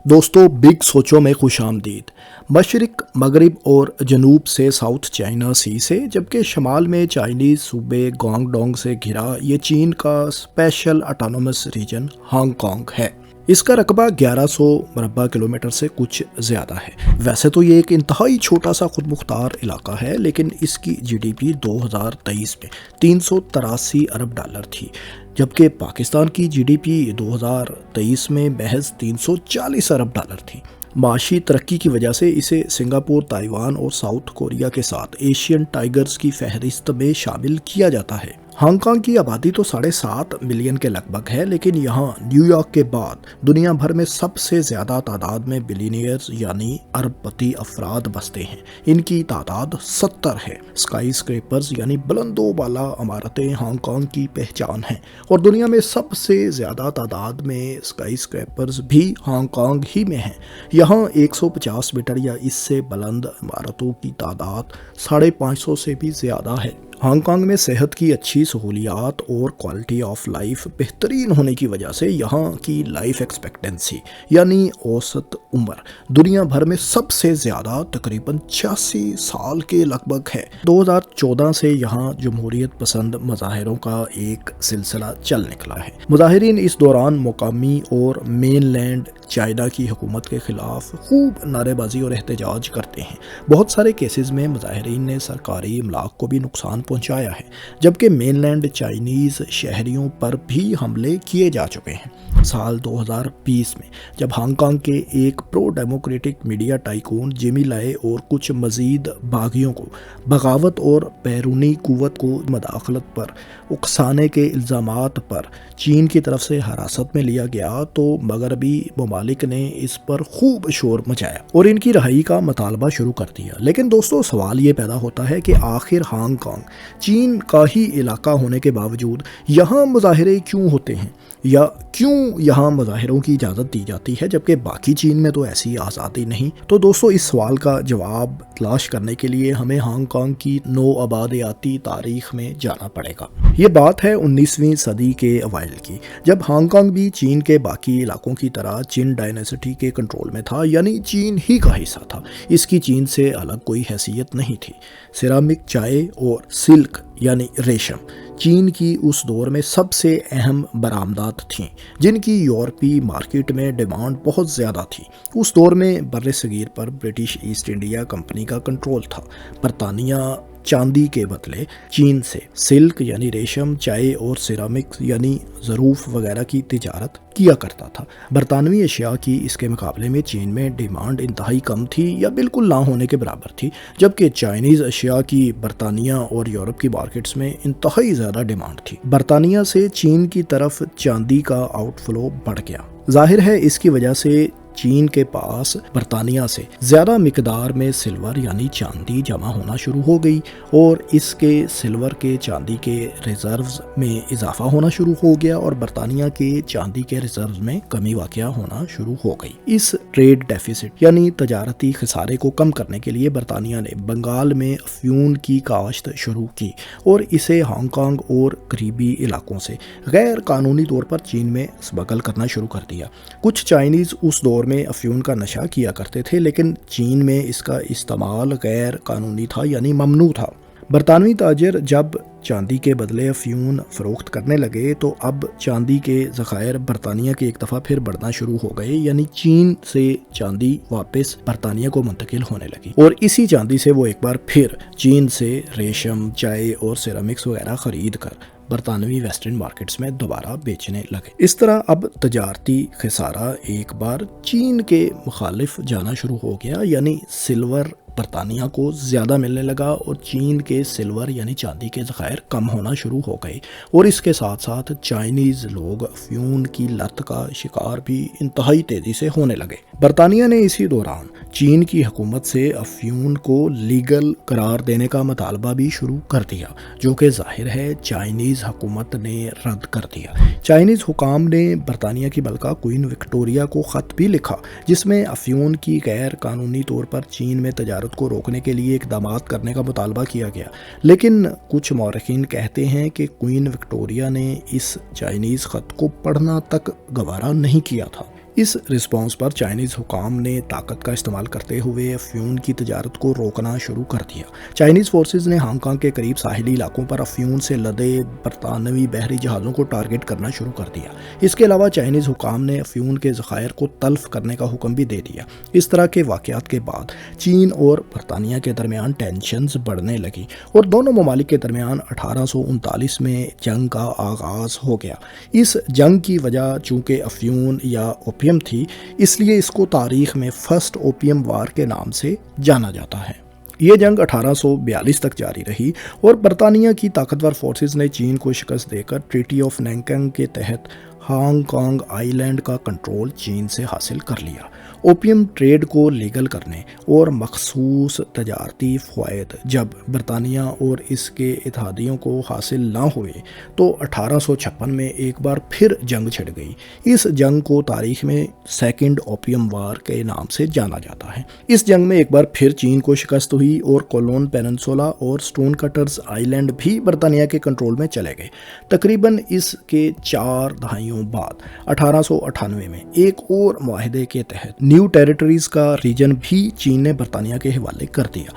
دوستو بگ سوچوں میں خوش آمدید۔ مشرق مغرب اور جنوب سے ساؤتھ چائنا سی سے، جبکہ شمال میں چائنیز صوبے گوانگ ڈونگ سے گھرا یہ چین کا special autonomous region Hong Kong ہے۔ اس کا رقبہ 1100 مربع کلومیٹر سے کچھ زیادہ ہے۔ ویسے تو یہ ایک انتہائی چھوٹا سا خود مختار علاقہ ہے، لیکن اس کی جی ڈی پی 2023 میں 383 ارب ڈالر تھی، جبکہ پاکستان کی جی ڈی پی 2023 میں محض 340 ارب ڈالر تھی۔ معاشی ترقی کی وجہ سے اسے سنگاپور، تائیوان اور ساؤتھ کوریا کے ساتھ ایشین ٹائیگرز کی فہرست میں شامل کیا جاتا ہے۔ ہانگ کانگ کی آبادی تو 7.5 ملین کے لگ بھگ ہے، لیکن یہاں نیو یارک کے بعد دنیا بھر میں سب سے زیادہ تعداد میں بلینئرز یعنی ارب پتی افراد بستے ہیں۔ ان کی تعداد 70 ہے۔ اسکائی اسکریپرز یعنی بلند و بالا عمارتیں ہانگ کانگ کی پہچان ہیں، اور دنیا میں سب سے زیادہ تعداد میں اسکائی اسکریپرز بھی ہانگ کانگ ہی میں ہیں۔ یہاں 150 میٹر یا اس سے بلند عمارتوں کی تعداد 550 سے بھی زیادہ ہے۔ ہانگ کانگ میں صحت کی اچھی سہولیات اور کوالٹی آف لائف بہترین ہونے کی وجہ سے یہاں کی لائف ایکسپیکٹنسی یعنی اوسط عمر دنیا بھر میں سب سے زیادہ تقریباً 86 سال کے لگ بھگ ہے۔ 2014 سے یہاں جمہوریت پسند مظاہروں کا ایک سلسلہ چل نکلا ہے۔ مظاہرین اس دوران مقامی اور مین لینڈ چائنا کی حکومت کے خلاف خوب نعرے بازی اور احتجاج کرتے ہیں۔ بہت سارے کیسز میں مظاہرین نے سرکاری املاک کو بھی نقصان پہنچایا ہے، جبکہ مین لینڈ چائنیز شہریوں پر بھی حملے کیے جا چکے ہیں۔ سال 2020 میں جب ہانگ کانگ کے ایک پرو ڈیموکریٹک میڈیا ٹائکون جیمی لائے اور کچھ مزید باغیوں کو بغاوت اور بیرونی قوت کو مداخلت پر اکسانے کے الزامات پر چین کی طرف سے حراست میں لیا گیا، تو مغربی ممالک نے اس پر خوب شور مچایا اور ان کی رہائی کا مطالبہ شروع کر دیا۔ لیکن دوستو سوال یہ پیدا ہوتا ہے کہ آخر ہانگ کانگ چین کا ہی علاقہ ہونے کے باوجود یہاں مظاہرے کیوں ہوتے ہیں، یا کیوں یہاں مظاہروں کی اجازت دی جاتی ہے جبکہ باقی چین میں تو ایسی آزادی نہیں؟ تو دوستو اس سوال کا جواب تلاش کرنے کے لیے ہمیں ہانگ کانگ کی نو آبادیاتی تاریخ میں جانا پڑے گا۔ یہ بات ہے 19ویں صدی کے اوائل کی، جب ہانگ کانگ بھی چین کے باقی علاقوں کی طرح چین ڈائنیسٹی کے کنٹرول میں تھا، یعنی چین ہی کا حصہ تھا۔ اس کی چین سے الگ کوئی حیثیت نہیں تھی۔ سیرامک، چائے اور سلک یعنی ریشم چین کی اس دور میں سب سے اہم برآمدات تھیں، جن کی یورپی مارکیٹ میں ڈیمانڈ بہت زیادہ تھی۔ اس دور میں بر صغیر پر برٹش ایسٹ انڈیا کمپنی کا کنٹرول تھا۔ برطانیہ چاندی کے بدلے چین سے سلک یعنی ریشم، چائے اور سیرامک یعنی ظروف وغیرہ کی تجارت کیا کرتا تھا۔ برطانوی اشیاء کی اس کے مقابلے میں چین میں ڈیمانڈ انتہائی کم تھی یا بالکل نہ ہونے کے برابر تھی، جبکہ چائنیز اشیاء کی برطانیہ اور یورپ کی مارکیٹس میں انتہائی زیادہ ڈیمانڈ تھی۔ برطانیہ سے چین کی طرف چاندی کا آؤٹ فلو بڑھ گیا۔ ظاہر ہے اس کی وجہ سے چین کے پاس برطانیہ سے زیادہ مقدار میں سلور یعنی چاندی جمع ہونا شروع ہو گئی، اور اس کے سلور کے چاندی کے ریزروز میں اضافہ ہونا شروع ہو گیا، اور برطانیہ کے چاندی کے ریزروز میں کمی واقع ہونا شروع ہو گئی۔ اس ٹریڈ ڈیفیسٹ یعنی تجارتی خسارے کو کم کرنے کے لیے برطانیہ نے بنگال میں افیون کی کاشت شروع کی اور اسے ہانگ کانگ اور قریبی علاقوں سے غیر قانونی طور پر چین میں اسمگل کرنا شروع کر دیا۔ کچھ چائنیز اس دور میں افیون کا نشہ کیا کرتے تھے، لیکن چین میں اس کا استعمال غیر قانونی تھا یعنی ممنوع تھا۔ برطانوی تاجر جب چاندی کے بدلے افیون فروخت کرنے لگے تو اب چاندی کے ذخائر برطانیہ کے ایک دفعہ پھر بڑھنا شروع ہو گئے، یعنی چین سے چاندی واپس برطانیہ کو منتقل ہونے لگی، اور اسی چاندی سے وہ ایک بار پھر چین سے ریشم، چائے اور سیرامکس وغیرہ خرید کر برطانوی ویسٹرن مارکیٹس میں دوبارہ بیچنے لگے۔ اس طرح اب تجارتی خسارہ ایک بار چین کے مخالف جانا شروع ہو گیا، یعنی سلور برطانیہ کو زیادہ ملنے لگا اور چین کے سلور یعنی چاندی کے ذخائر کم ہونا شروع ہو گئے، اور اس کے ساتھ ساتھ چائنیز لوگ افیون کی لت کا شکار بھی انتہائی تیزی سے ہونے لگے۔ برطانیہ نے اسی دوران چین کی حکومت سے افیون کو لیگل قرار دینے کا مطالبہ بھی شروع کر دیا، جو کہ ظاہر ہے چائنیز حکومت نے رد کر دیا۔ چائنیز حکام نے برطانیہ کی ملکہ کوئین وکٹوریہ کو خط بھی لکھا، جس میں افیون کی غیر قانونی طور پر چین میں تجارت کو روکنے کے لیے اقدامات کرنے کا مطالبہ کیا گیا، لیکن کچھ مورخین کہتے ہیں کہ کوئین وکٹوریہ نے اس چائنیز خط کو پڑھنا تک گوارا نہیں کیا تھا۔ اس رسپانس پر چائنیز حکام نے طاقت کا استعمال کرتے ہوئے افیون کی تجارت کو روکنا شروع کر دیا۔ چائنیز فورسز نے ہانگ کانگ کے قریب ساحلی علاقوں پر افیون سے لدے برطانوی بحری جہازوں کو ٹارگٹ کرنا شروع کر دیا۔ اس کے علاوہ چائنیز حکام نے افیون کے ذخائر کو تلف کرنے کا حکم بھی دے دیا۔ اس طرح کے واقعات کے بعد چین اور برطانیہ کے درمیان ٹینشنز بڑھنے لگی اور دونوں ممالک کے درمیان 1839 میں جنگ کا آغاز ہو گیا۔ اس جنگ کی وجہ چونکہ افیون یا اوپیم تھی، اس لیے اس کو تاریخ میں فرسٹ اوپیم وار کے نام سے جانا جاتا ہے۔ یہ جنگ 1842 تک جاری رہی اور برطانیہ کی طاقتور فورسز نے چین کو شکست دے کر ٹریٹی آف نینکنگ کے تحت ہانگ کانگ آئی لینڈ کا کنٹرول چین سے حاصل کر لیا۔ اوپیم ٹریڈ کو لیگل کرنے اور مخصوص تجارتی فوائد جب برطانیہ اور اس کے اتحادیوں کو حاصل نہ ہوئے تو 1856 میں ایک بار پھر جنگ چھڑ گئی۔ اس جنگ کو تاریخ میں سیکنڈ اوپیم وار کے نام سے جانا جاتا ہے۔ اس جنگ میں ایک بار پھر چین کو شکست ہوئی اور کولون پیننسولا اور سٹون کٹرز آئی لینڈ بھی برطانیہ کے کنٹرول میں چلے گئے۔ تقریباً اس کے 4 دہائیوں بعد 1898 میں ایک اور معاہدے کے تحت نیو ٹیریٹریز کا ریجن بھی چین نے برطانیہ کے حوالے کر دیا۔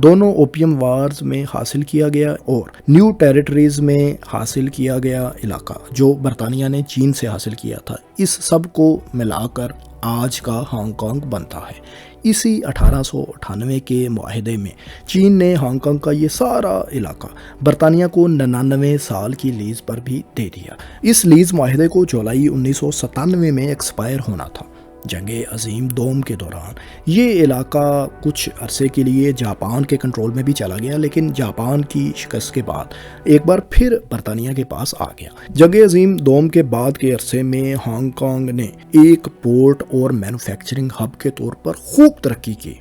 دونوں اوپیم وارز میں حاصل کیا گیا اور نیو ٹیریٹریز میں حاصل کیا گیا علاقہ جو برطانیہ نے چین سے حاصل کیا تھا، اس سب کو ملا کر آج کا ہانگ کانگ بنتا ہے۔ اسی 1898 کے معاہدے میں چین نے ہانگ کانگ کا یہ سارا علاقہ برطانیہ کو 99 سال کی لیز پر بھی دے دیا۔ اس لیز معاہدے کو جولائی 1997 میں ایکسپائر ہونا تھا۔ جنگ عظیم دوم کے دوران یہ علاقہ کچھ عرصے کے لیے جاپان کے کنٹرول میں بھی چلا گیا، لیکن جاپان کی شکست کے بعد ایک بار پھر برطانیہ کے پاس آ گیا۔ جنگ عظیم دوم کے بعد کے عرصے میں ہانگ کانگ نے ایک پورٹ اور مینوفیکچرنگ ہب کے طور پر خوب ترقی کی۔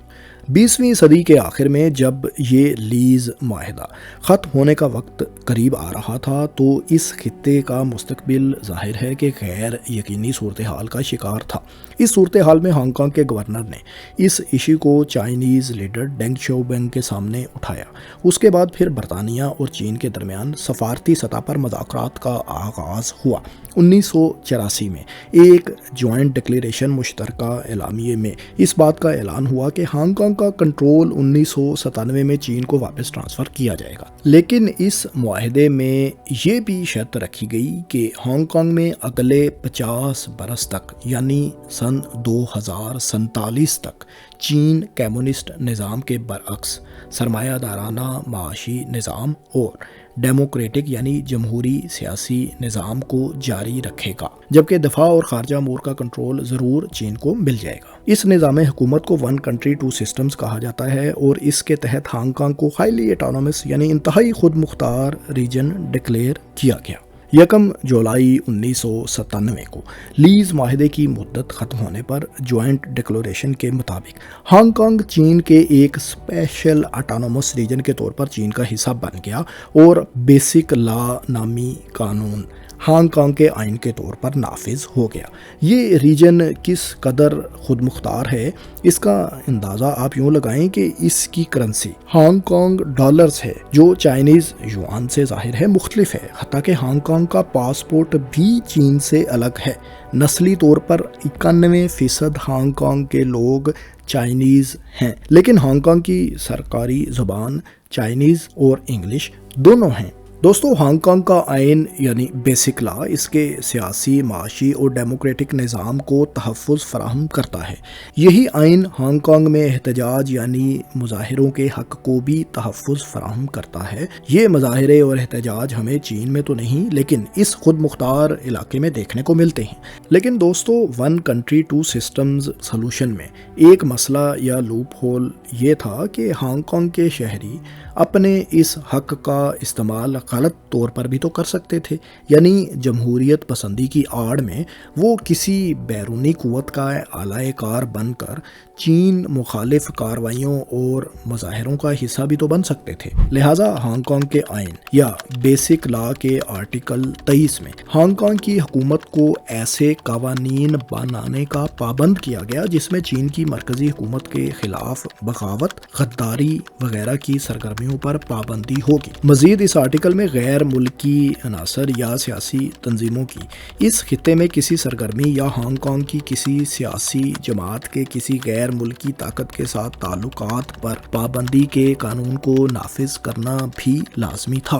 20ویں صدی کے آخر میں جب یہ لیز معاہدہ ختم ہونے کا وقت قریب آ رہا تھا تو اس خطے کا مستقبل ظاہر ہے کہ غیر یقینی صورتحال کا شکار تھا۔ اس صورتحال میں ہانگ کانگ کے گورنر نے اس ایشو کو چائنیز لیڈر ڈینگ شیاؤپنگ کے سامنے اٹھایا۔ اس کے بعد پھر برطانیہ اور چین کے درمیان سفارتی سطح پر مذاکرات کا آغاز ہوا۔ 1984 میں ایک جوائنٹ ڈکلیریشن مشترکہ اعلامیے میں اس بات کا اعلان ہوا کہ ہانگ کانگ کا کنٹرول 1997 میں چین کو واپس ٹرانسفر کیا جائے گا، لیکن اس معاہدے میں یہ بھی شرط رکھی گئی کہ ہانگ کانگ میں اگلے 50 برس تک یعنی سن 2047 تک چین کمیونسٹ نظام کے برعکس سرمایہ دارانہ معاشی نظام اور ڈیموکریٹک یعنی جمہوری سیاسی نظام کو جاری رکھے گا، جبکہ دفاع اور خارجہ امور کا کنٹرول ضرور چین کو مل جائے گا۔ اس نظام حکومت کو 1 کنٹری 2 سسٹمز کہا جاتا ہے اور اس کے تحت ہانگ کانگ کو ہائیلی اٹانومس یعنی انتہائی خود مختار ریجن ڈکلیئر کیا گیا۔ 1 جولائی 1997 کو لیز معاہدے کی مدت ختم ہونے پر جوائنٹ ڈکلیریشن کے مطابق ہانگ کانگ چین کے ایک اسپیشل اٹانومس ریجن کے طور پر چین کا حصہ بن گیا اور بیسک لا نامی قانون ہانگ کانگ کے آئین کے طور پر نافذ ہو گیا۔ یہ ریجن کس قدر خود مختار ہے اس کا اندازہ آپ یوں لگائیں کہ اس کی کرنسی ہانگ کانگ ڈالرز ہے جو چائنیز یوان سے ظاہر ہے مختلف ہے، حتیٰ کہ ہانگ کانگ کا پاسپورٹ بھی چین سے الگ ہے۔ نسلی طور پر 91% ہانگ کانگ کے لوگ چائنیز ہیں، لیکن ہانگ کانگ کی سرکاری زبان چائنیز اور انگلش دونوں ہیں۔ دوستو، ہانگ کانگ کا آئین یعنی بیسک لا اس کے سیاسی، معاشی اور ڈیموکریٹک نظام کو تحفظ فراہم کرتا ہے۔ یہی آئین ہانگ کانگ میں احتجاج یعنی مظاہروں کے حق کو بھی تحفظ فراہم کرتا ہے۔ یہ مظاہرے اور احتجاج ہمیں چین میں تو نہیں لیکن اس خود مختار علاقے میں دیکھنے کو ملتے ہیں۔ لیکن دوستو، 1 کنٹری 2 سسٹمز سلوشن میں ایک مسئلہ یا لوپ ہول یہ تھا کہ ہانگ کانگ کے شہری اپنے اس حق کا استعمال غلط طور پر بھی تو کر سکتے تھے، یعنی جمہوریت پسندی کی آڑ میں وہ کسی بیرونی قوت کا اعلی کار بن کر چین مخالف کارروائیوں اور مظاہروں کا حصہ بھی تو بن سکتے تھے۔ لہٰذا ہانگ کانگ کے آئین یا بیسک لا کے آرٹیکل 23 میں ہانگ کانگ کی حکومت کو ایسے قوانین بنانے کا پابند کیا گیا جس میں چین کی مرکزی حکومت کے خلاف بغاوت، غداری وغیرہ کی سرگرمیوں پر پابندی ہوگی۔ مزید اس آرٹیکل میں میں غیر ملکی عناصر یا سیاسی تنظیموں کی اس خطے میں کسی سرگرمی یا ہانگ کانگ کی کسی سیاسی جماعت کے کسی غیر ملکی طاقت کے ساتھ تعلقات پر پابندی کے قانون کو نافذ کرنا بھی لازمی تھا۔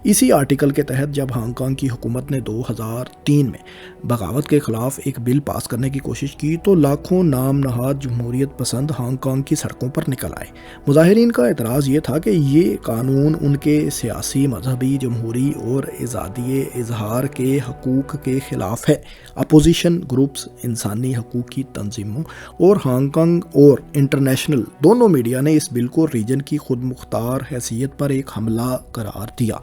اسی آرٹیکل کے تحت جب ہانگ کانگ کی حکومت نے 2003 میں بغاوت کے خلاف ایک بل پاس کرنے کی کوشش کی تو لاکھوں نام نہاد جمہوریت پسند ہانگ کانگ کی سڑکوں پر نکل آئے۔ مظاہرین کا اعتراض یہ تھا کہ یہ قانون ان کے سیاسی، مذہبی، جمہوری اور آزادی اظہار کے حقوق کے خلاف ہے۔ اپوزیشن گروپس، انسانی حقوق کی تنظیموں اور ہانگ کانگ اور انٹرنیشنل دونوں میڈیا نے اس بل کو ریجن کی خود مختار حیثیت پر ایک حملہ قرار دیا۔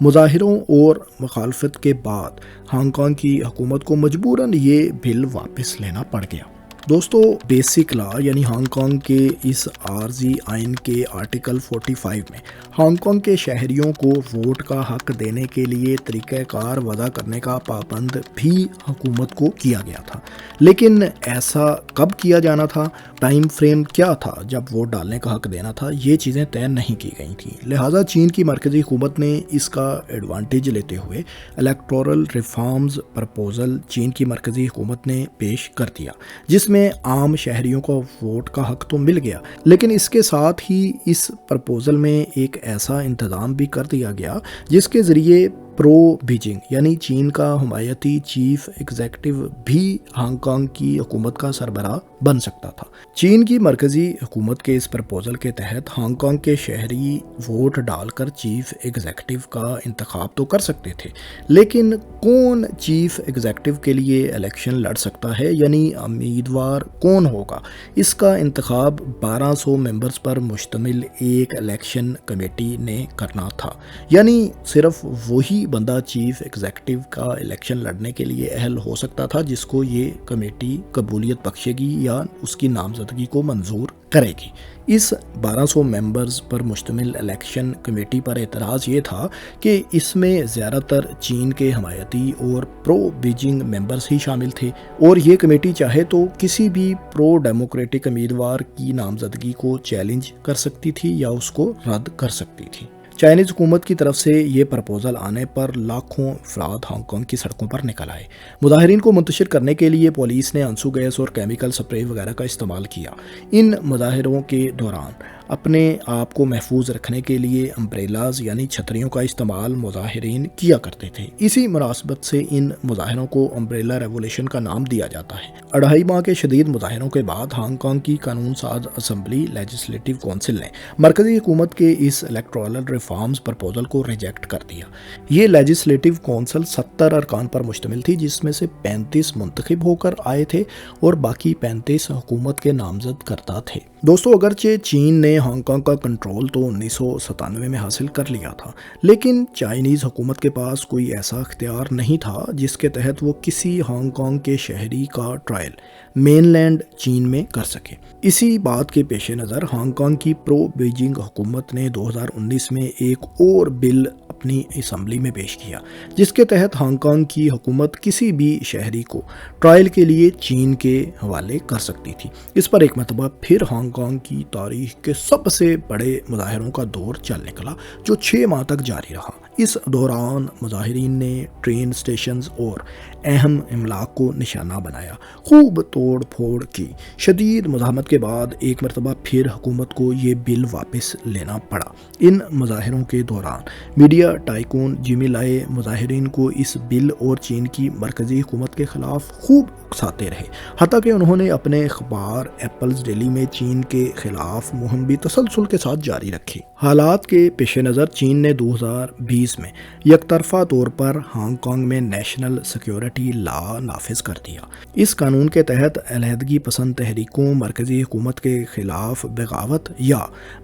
مظاہروں اور مخالفت کے بعد ہانگ کانگ کی حکومت کو مجبوراً یہ بل واپس لینا پڑ گیا۔ دوستو، بیسک لا یعنی ہانگ کانگ کے اس عارضی آئین کے آرٹیکل 45 میں ہانگ کانگ کے شہریوں کو ووٹ کا حق دینے کے لیے طریقہ کار وضع کرنے کا پابند بھی حکومت کو کیا گیا تھا، لیکن ایسا کب کیا جانا تھا، ٹائم فریم کیا تھا جب ووٹ ڈالنے کا حق دینا تھا، یہ چیزیں طے نہیں کی گئی تھیں۔ لہٰذا چین کی مرکزی حکومت نے اس کا ایڈوانٹیج لیتے ہوئے الیکٹورل ریفارمز پرپوزل چین کی مرکزی حکومت نے پیش کر دیا، جس میں عام شہریوں کو ووٹ کا حق تو مل گیا، لیکن اس کے ساتھ ہی اس پرپوزل میں ایک ایسا انتظام بھی کر دیا گیا جس کے ذریعے پرو بیجنگ یعنی چین کا حمایتی چیف ایگزیکٹو بھی ہانگ کانگ کی حکومت کا سربراہ بن سکتا تھا۔ چین کی مرکزی حکومت کے اس پرپوزل کے تحت ہانگ کانگ کے شہری ووٹ ڈال کر چیف ایگزیکٹو کا انتخاب تو کر سکتے تھے، لیکن کون چیف ایگزیکٹو کے لیے الیکشن لڑ سکتا ہے، یعنی امیدوار کون ہوگا، اس کا انتخاب 1200 ممبرز پر مشتمل ایک الیکشن کمیٹی نے کرنا تھا۔ یعنی صرف وہی بندہ چیف ایگزیکٹو کا الیکشن لڑنے کے لیے اہل ہو سکتا تھا جس کو یہ کمیٹی قبولیت بخشے گی یا اس کی نامزدگی کو منظور کرے گی۔ اس 1200 ممبرز پر مشتمل الیکشن کمیٹی پر اعتراض یہ تھا کہ اس میں زیادہ تر چین کے حمایتی اور پرو بیجنگ ممبرز ہی شامل تھے، اور یہ کمیٹی چاہے تو کسی بھی پرو ڈیموکریٹک امیدوار کی نامزدگی کو چیلنج کر سکتی تھی یا اس کو رد کر سکتی تھی۔ چائنیز حکومت کی طرف سے یہ پرپوزل آنے پر لاکھوں افراد ہانگ کانگ کی سڑکوں پر نکل آئے۔ مظاہرین کو منتشر کرنے کے لیے پولیس نے آنسو گیس اور کیمیکل سپرے وغیرہ کا استعمال کیا۔ ان مظاہروں کے دوران اپنے آپ کو محفوظ رکھنے کے لیے امبریلاز یعنی چھتریوں کا استعمال مظاہرین کیا کرتے تھے۔ اسی مناسبت سے ان مظاہروں کو امبریلا ریولیوشن کا نام دیا جاتا ہے۔ 2.5 ماہ کے شدید مظاہروں کے بعد ہانگ کانگ کی قانون ساز اسمبلی لیجسلیٹو کونسل نے مرکزی حکومت کے اس الیکٹورل ریفارمز پرپوزل کو ریجیکٹ کر دیا۔ یہ لیجسلیٹو کونسل 70 ارکان پر مشتمل تھی، جس میں سے 35 منتخب ہو کر آئے تھے اور باقی 35 حکومت کے نامزد کردہ تھے۔ دوستو، اگرچہ چین نے ہانگ کانگ کا کنٹرول تو 1997 میں حاصل کر لیا تھا، لیکن چائنیز حکومت کے پاس کوئی ایسا اختیار نہیں تھا جس کے تحت وہ کسی ہانگ کانگ کے شہری کا ٹرائل مین لینڈ چین میں کر سکے۔ اسی بات کے پیش نظر ہانگ کانگ کی پرو بیجنگ حکومت نے 2019 میں ایک اور بل اپنی اسمبلی میں پیش کیا، جس کے تحت ہانگ کانگ کی حکومت کسی بھی شہری کو ٹرائل کے لیے چین کے حوالے کر سکتی تھی۔ اس پر ایک مرتبہ پھر ہانگ کانگ کی تاریخ کے سب سے بڑے مظاہروں کا دور چل نکلا، جو 6 ماہ تک جاری رہا۔ اس دوران مظاہرین نے ٹرین سٹیشنز اور اہم املاک کو نشانہ بنایا، خوب توڑ پھوڑ کی۔ شدید مزاحمت کے بعد ایک مرتبہ پھر حکومت کو یہ بل واپس لینا پڑا۔ ان مظاہروں کے دوران میڈیا ٹائکون جیمی لائے مظاہرین کو اس بل اور چین کی مرکزی حکومت کے خلاف خوب اکساتے رہے، حتیٰ کہ انہوں نے اپنے اخبار ایپلز ڈیلی میں چین کے خلاف مہم بھی تسلسل کے ساتھ جاری رکھی۔ حالات کے پیش نظر چین نے 2020 میں یک طرفہ طور پر ہانگ کانگ میں نیشنل سیکیورٹی لا نافذ کر دیا۔ اس قانون کے تحت علیحدگی پسند تحریکوں، مرکزی حکومت کے خلاف بغاوت یا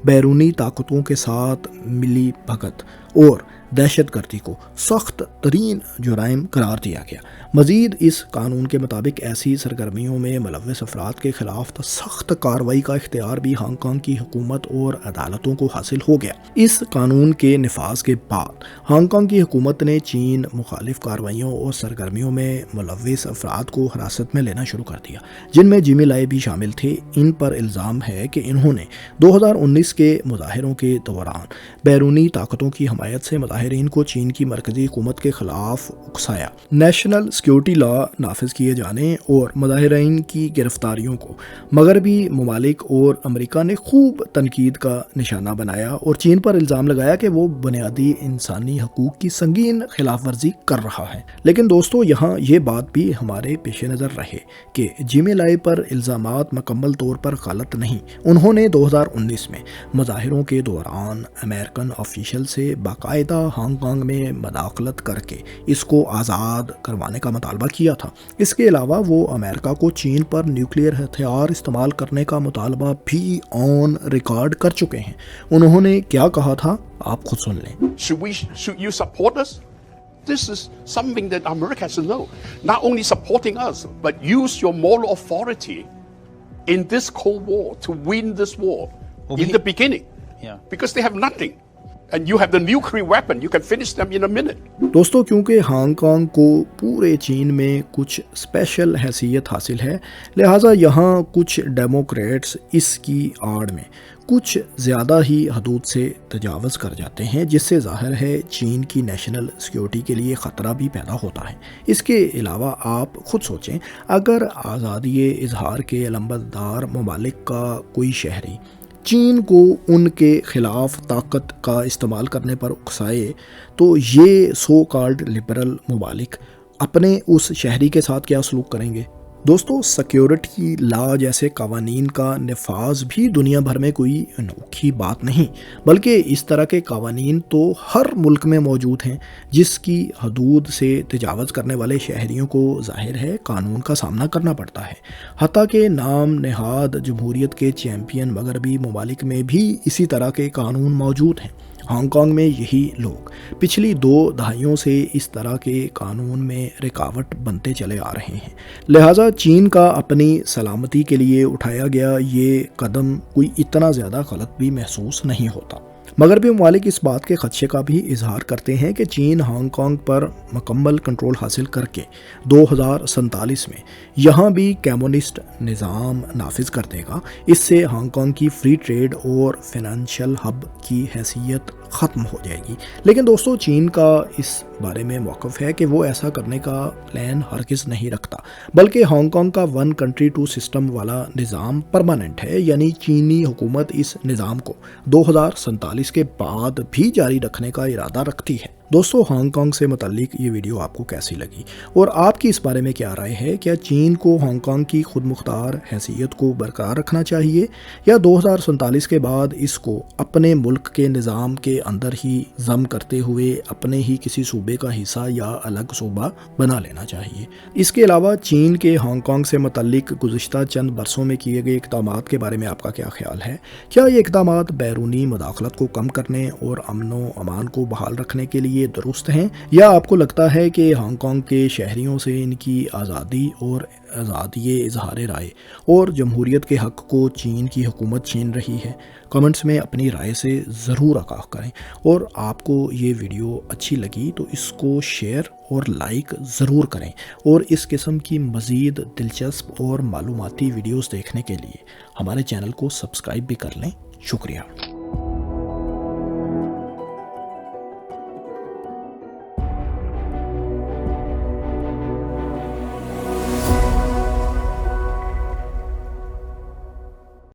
بیرونی طاقتوں کے ساتھ ملی بھگت اور دہشت گردی کو سخت ترین جرائم قرار دیا گیا۔ مزید اس قانون کے مطابق ایسی سرگرمیوں میں ملوث افراد کے خلاف سخت کارروائی کا اختیار بھی ہانگ کانگ کی حکومت اور عدالتوں کو حاصل ہو گیا۔ اس قانون کے نفاذ کے بعد ہانگ کانگ کی حکومت نے چین مخالف کارروائیوں اور سرگرمیوں میں ملوث افراد کو حراست میں لینا شروع کر دیا، جن میں جیمی لائے بھی شامل تھے۔ ان پر الزام ہے کہ انہوں نے 2019 کے مظاہروں کے دوران بیرونی طاقتوں کی حمایت سے مظاہروں مظاہرین کو چین کی مرکزی حکومت کے خلاف اکسایا۔ نیشنل سیکیورٹی لا نافذ کیے جانے اور مظاہرین کی گرفتاریوں کو مغربی ممالک اور امریکہ نے خوب تنقید کا نشانہ بنایا اور چین پر الزام لگایا کہ وہ بنیادی انسانی حقوق کی سنگین خلاف ورزی کر رہا ہے۔ لیکن دوستو یہاں یہ بات بھی ہمارے پیش نظر رہے کہ جیمی لائی پر الزامات مکمل طور پر غلط نہیں۔ انہوں نے 2019 میں مظاہروں کے دوران امریکن آفیشل سے باقاعدہ ہانگ کانگ میں مداخلت کر کے اس کو آزاد کروانے کا مطالبہ کیا تھا۔ اس کے علاوہ وہ امریکہ کو چین پر نیوکلیئر ہتھیار استعمال کرنے کا مطالبہ بھی آن ریکارڈ کر چکے ہیں۔ انہوں نے کیا کہا تھا آپ خود سن لیں۔ Should you support us? This is something that America has to know. Not only supporting us, but use your moral authority in this Cold War to win this war in the beginning. Yeah. Because they have nothing. And you have the nuclear weapon. You can finish them in a minute. دوستو کیونکہ Hong Kong کو پورے چین میں کچھ special حیثیت حاصل ہے، لہٰذا یہاں کچھ ڈیموکریٹس اس کی آڑ میں کچھ زیادہ ہی حدود سے تجاوز کر جاتے ہیں، جس سے ظاہر ہے چین کی نیشنل سیکیورٹی کے لیے خطرہ بھی پیدا ہوتا ہے۔ اس کے علاوہ آپ خود سوچیں، اگر آزادی اظہار کے علمبردار ممالک کا کوئی شہری چین کو ان کے خلاف طاقت کا استعمال کرنے پر اکسائے تو یہ سو کالڈ لبرل ممالک اپنے اس شہری کے ساتھ کیا سلوک کریں گے؟ دوستو سیکیورٹی لا جیسے قوانین کا نفاذ بھی دنیا بھر میں کوئی انوکھی بات نہیں، بلکہ اس طرح کے قوانین تو ہر ملک میں موجود ہیں جس کی حدود سے تجاوز کرنے والے شہریوں کو ظاہر ہے قانون کا سامنا کرنا پڑتا ہے۔ حتیٰ کہ نام نہاد جمہوریت کے چیمپئن مغربی ممالک میں بھی اسی طرح کے قانون موجود ہیں۔ ہانگ کانگ میں یہی لوگ پچھلی 2 دہائیوں سے اس طرح کے قانون میں رکاوٹ بنتے چلے آ رہے ہیں، لہٰذا چین کا اپنی سلامتی کے لیے اٹھایا گیا یہ قدم کوئی اتنا زیادہ غلط بھی محسوس نہیں ہوتا۔ مغربی ممالک اس بات کے خدشے کا بھی اظہار کرتے ہیں کہ چین ہانگ کانگ پر مکمل کنٹرول حاصل کر کے 2047 میں یہاں بھی کمیونسٹ نظام نافذ کر دے گا۔ اس سے ہانگ کانگ کی فری ٹریڈ اور فائنینشیل ہب کی حیثیت ختم ہو جائے گی۔ لیکن دوستو چین کا اس بارے میں موقف ہے کہ وہ ایسا کرنے کا پلان ہرگز نہیں رکھتا، بلکہ ہانگ کانگ کا 1 کنٹری 2 سسٹم والا نظام پرماننٹ ہے، یعنی چینی حکومت اس نظام کو 2047 کے بعد بھی جاری رکھنے کا ارادہ رکھتی ہے۔ دوستو ہانگ کانگ سے متعلق یہ ویڈیو آپ کو کیسی لگی اور آپ کی اس بارے میں کیا رائے ہے؟ کیا چین کو ہانگ کانگ کی خود مختار حیثیت کو برقرار رکھنا چاہیے یا 2047 کے بعد اس کو اپنے ملک کے نظام کے اندر ہی ضم کرتے ہوئے اپنے ہی کسی صوبے کا حصہ یا الگ صوبہ بنا لینا چاہیے؟ اس کے علاوہ چین کے ہانگ کانگ سے متعلق گزشتہ چند برسوں میں کیے گئے اقدامات کے بارے میں آپ کا کیا خیال ہے؟ کیا یہ اقدامات بیرونی مداخلت کو کم کرنے اور امن و امان کو بحال رکھنے کے لیے درست ہیں، یا آپ کو لگتا ہے کہ ہانگ کانگ کے شہریوں سے ان کی آزادی اور آزادی اظہار رائے اور جمہوریت کے حق کو چین کی حکومت چھین رہی ہے؟ کمنٹس میں اپنی رائے سے ضرور آگاہ کریں، اور آپ کو یہ ویڈیو اچھی لگی تو اس کو شیئر اور لائک ضرور کریں، اور اس قسم کی مزید دلچسپ اور معلوماتی ویڈیوز دیکھنے کے لیے ہمارے چینل کو سبسکرائب بھی کر لیں۔ شکریہ۔